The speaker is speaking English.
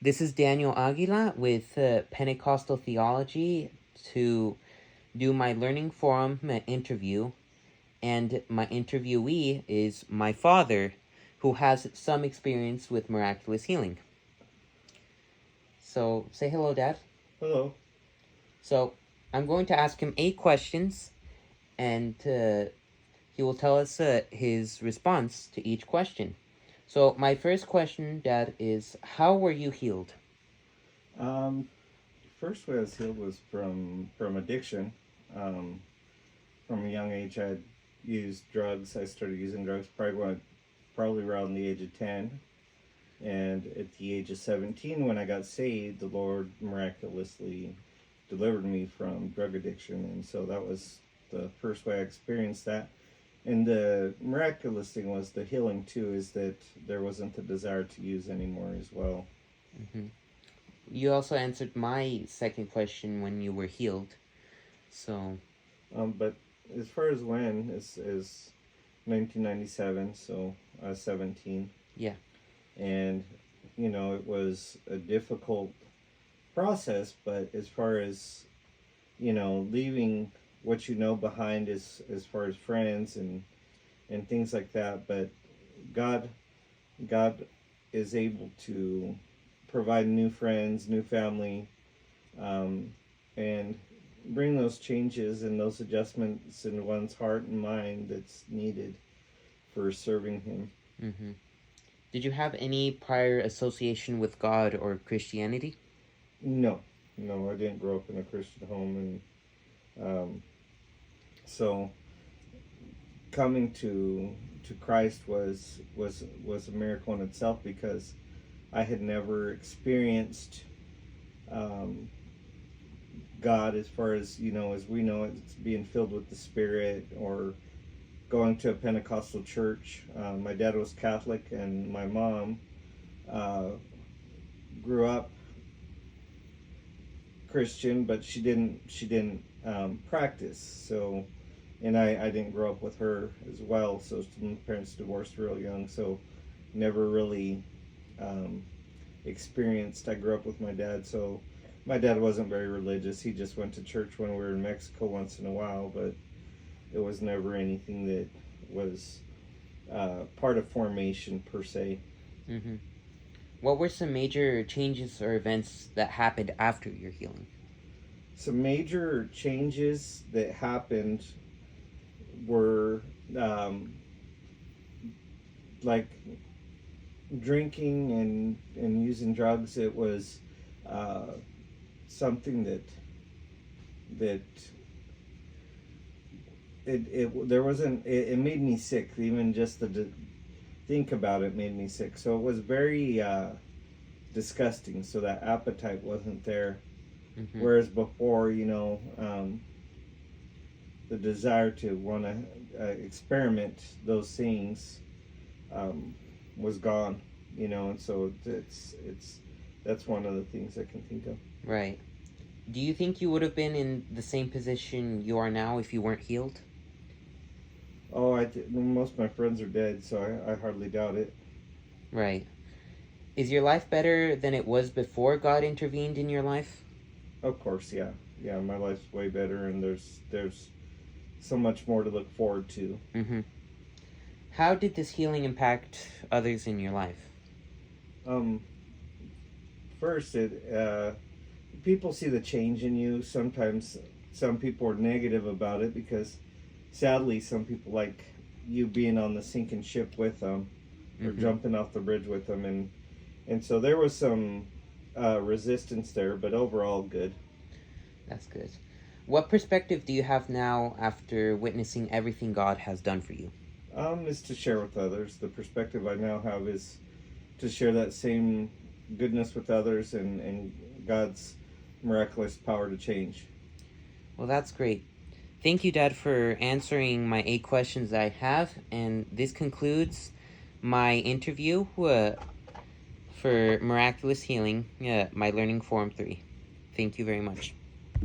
This is Daniel Aguila with Pentecostal Theology to do my Learning Forum interview. And my interviewee is my father, who has some experience with miraculous healing. So, say hello, Dad. Hello. So, I'm going to ask him 8 questions, and he will tell us his response to each question. So, my first question, Dad, is how were you healed? First way I was healed was from addiction. Um, from a young age, I used drugs. I started using drugs probably around the age of 10. And at the age of 17, when I got saved, the Lord miraculously delivered me from drug addiction. And so that was the first way I experienced that. And the miraculous thing was the healing too, is that there wasn't the desire to use anymore as well. Mm-hmm. You also answered my second question when you were healed. So, But as far as when, is 1997, so I was 17. yeah. And, it was a difficult process, but as far as, leaving what you know behind as far as friends and things like that, but God is able to provide new friends, new family, and bring those changes and those adjustments in one's heart and mind that's needed for serving Him. Mm-hmm. Did you have any prior association with God or Christianity? No, I didn't grow up in a Christian home, and so coming to Christ was a miracle in itself, because I had never experienced God, as far as as we know it, it's being filled with the Spirit or going to a Pentecostal church. My dad was Catholic, and my mom grew up Christian, but she didn't practice. So, and I didn't grow up with her as well. So my parents divorced real young, so never really experienced. I grew up with my dad, so my dad wasn't very religious. He just went to church when we were in Mexico once in a while, but it was never anything that was part of formation per se. Mm-hmm. What were some major changes or events that happened after your healing? Some major changes that happened were like drinking and using drugs. It was something that there wasn't it made me sick. Even just to think about it made me sick. So it was very disgusting. So that appetite wasn't there. Mm-hmm. Whereas before, the desire to want to experiment those things was gone. And so that's one of the things I can think of. Right. Do you think you would have been in the same position you are now if you weren't healed? Oh, most of my friends are dead, so I hardly doubt it. Right. Is your life better than it was before God intervened in your life? Of course, yeah. My life's way better, and there's so much more to look forward to. Mm-hmm. How did this healing impact others in your life? First, people see the change in you. Sometimes some people are negative about it, because sadly some people like you being on the sinking ship with them, or jumping off the bridge with them, and so there was some resistance there, but overall good. That's good. What perspective do you have now after witnessing everything God has done for you? Is to share with others. The perspective I now have is to share that same goodness with others, and God's miraculous power to change. Well, that's great. Thank you, Dad, for answering my 8 questions I have, and this concludes my interview for Miraculous Healing, my Learning Forum 3. Thank you very much.